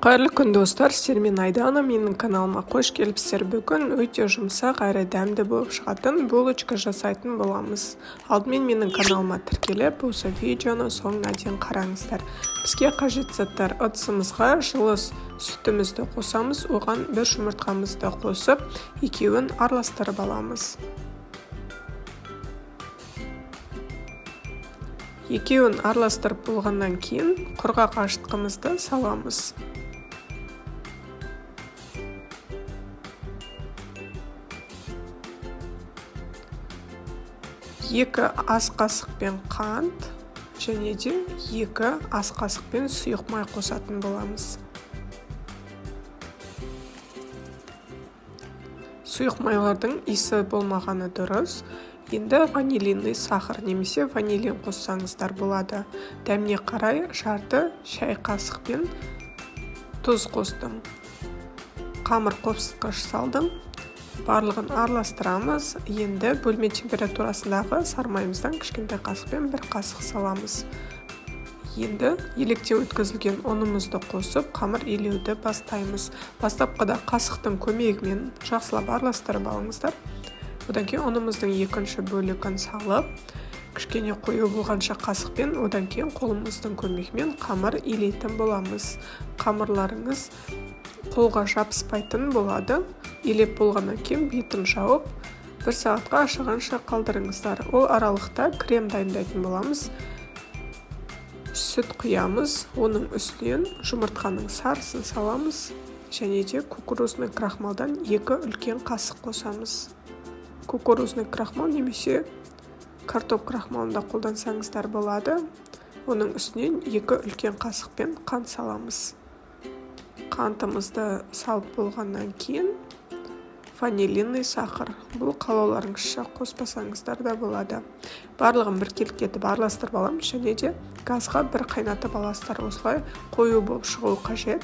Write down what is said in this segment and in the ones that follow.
Қайырлы күн достар, сіздермен Айдана, менің каналыма қош келіпсіздер. Бүгін өте жұмсақ әрі дәмді болып шығатын булочка жасайтын боламыз. Алдымен менің каналыма тіркеліп, осы видеоны соңына дейін қараңыздар. Бізге қажет заттар: ыдысымызға жылы сүтімізді қосамыз, оған бір жұмыртқамызды қосып, екеуін араластырып аламыз. Екеуін араластырып болғаннан кейін құрғақ ашытқымызды саламыз. 2 ас қасықпен қант және де 2 ас қасықпен сұйық май қосатын боламыз. Сұйық майлардың иісі болмағаны дұрыс. Енді ванилинный сахар немесе ванилин қоссаңыздар болады. Дәміне қарай жарты шай қасықпен тұз қостым. Қамыр қопсытқыш салдым. Барлығын араластырамыз. Енді бөлме температурасындағы сармайымыздан кішкентай қасықпен 1 қасық саламыз. Енді електен өткізілген ұнымызды қосып, қамыр илеуді бастаймыз. Бастапқыда қасықтың көмегімен жақсылап араластырып алыңыздар. Одан кейін ұнымыздың екінші бөлігін салып, кішкене қою болғанша қасықпен, одан кейін қолымыздың көмегімен қамыр илейтін боламыз. Қамырларыңыз қолға жабыспайтын болады. Илеп болғаннан кейін бетін жауып, 1 сағатқа ашығанша қалдырыңыздар. Ол аралықта крем дайындайтын боламыз. Сүт құямыз, оның үстінен жұмыртқаның сарысын саламыз және де кукурузный крахмалдан 2 үлкен қасық қосамыз. Кукурузный крахмал немесе картоп крахмалында қолдансаңыздар болады. Оның үстінен 2 үлкен қасықпен қант саламыз. Қантымызды салып болғаннан кейін ванилинный сахар. Бұл қалауларыңызша қоспасаңыздар да болады. Барлығын біркелкі етіп араластырып аламыз және де газға бір қайнатып аласыздар. Осылай қою болып шығуы қажет.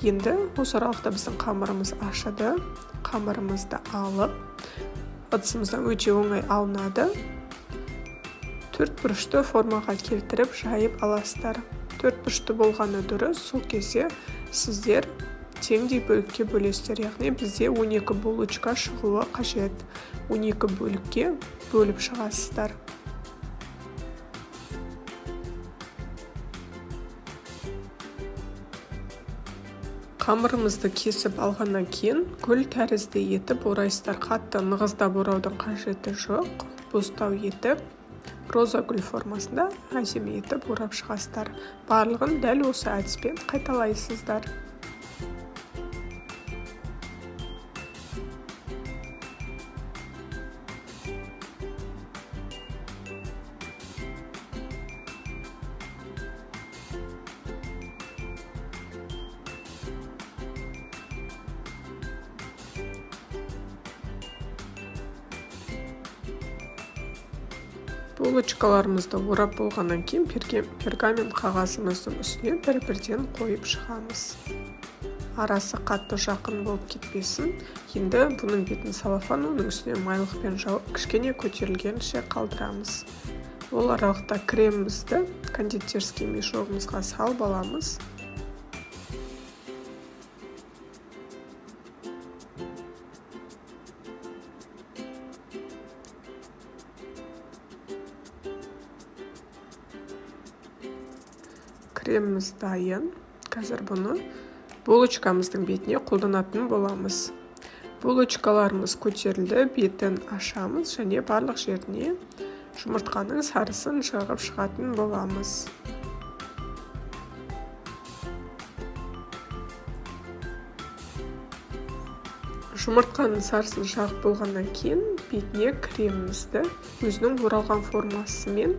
Енді осы аралықта біздің қамырымыз ашыды. Қамырымызды алып, ыдысымыздан өте оңай алынады. 4 бұрышты формаға келтіріп жайып аласыздар. 4 бұрышты болғаны дұрыс. Сол кезде сіздер теңдей бөлікке бөлесіздер. Яғни бізде 12 булочка шығуы қажет. 12 бөлікке бөліп шығасыздар. Қамырымызды кесіп алғаннан кейін гүл тәрізді етіп орайсыздар. Қатты нығыздап ораудың қажеті жоқ. Бостау етіп, роза гүл формасында әдемі етіп орап шығасыздар. Барлығын дәл осы әдіспен қайталайсыздар. Булочкаларымызды орап болғаннан кейін пергамент қағазымыздың үстіне бір-бірден қойып шығамыз. Арасы қатты жақын болып кетпесін. Енді бұның бетін салафан, оның үстіне майлықпен жауып, кішкене көтерілгенше қалдырамыз. Ол аралықта кремімізді кондитерский мешогымызға салып аламыз. Креміміз дайын. Қазір бұны булочкамыздың бетіне қолданатын боламыз. Булочкаларымыз көтерілді, бетін ашамыз және барлық жеріне жұмыртқаның сарысын жағып шығатын боламыз. Жұмыртқаның сарысын жағып болғаннан кейін бетіне кремімізді өзінің оралған формасымен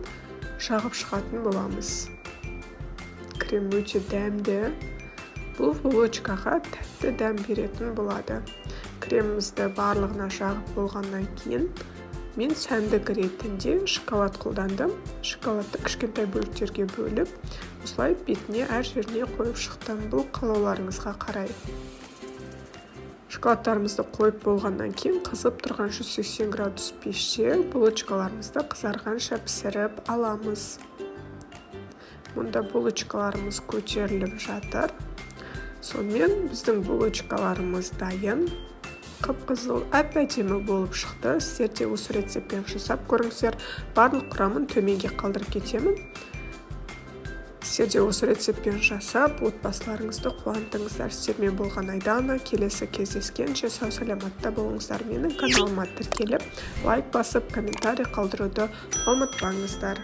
жағып шығатын боламыз. Крем өте дәмді. Бұл булочкаға тәтті дәм беретін болады. Кремімізді барлығына жағып болғаннан кейін мен сәндік ретінде шоколад қолдандым. Шоколадты кішкентай бөліктерге бөліп, осылай бетіне әр жеріне қойып шықтым. Бұл қалауларыңызға қарай. Шоколадтарымызды қойып болғаннан кейін қызып тұрған 180 градус пеште булочкаларымызды қызарғанша пісіріп аламыз. Мұнда булочкаларымыз көтеріліп жатыр. Сонымен біздің булочкаларымыз дайын. Қып-қызыл әп-әдемі болып шықты. Сіздер де осы рецептпен жасап көріңіздер. Барлық құрамын төменге қалдырып кетемін. Сіздер де осы рецептпен жасап, отбасыларыңызды қуантыңыздар. Сіздермен болған Айдана. Келесі кездескенше сау саламатта болыңыздар. Менің каналыма тіркеліп, лайк басып, комментарий қалдыруды ұмытпаңыздар.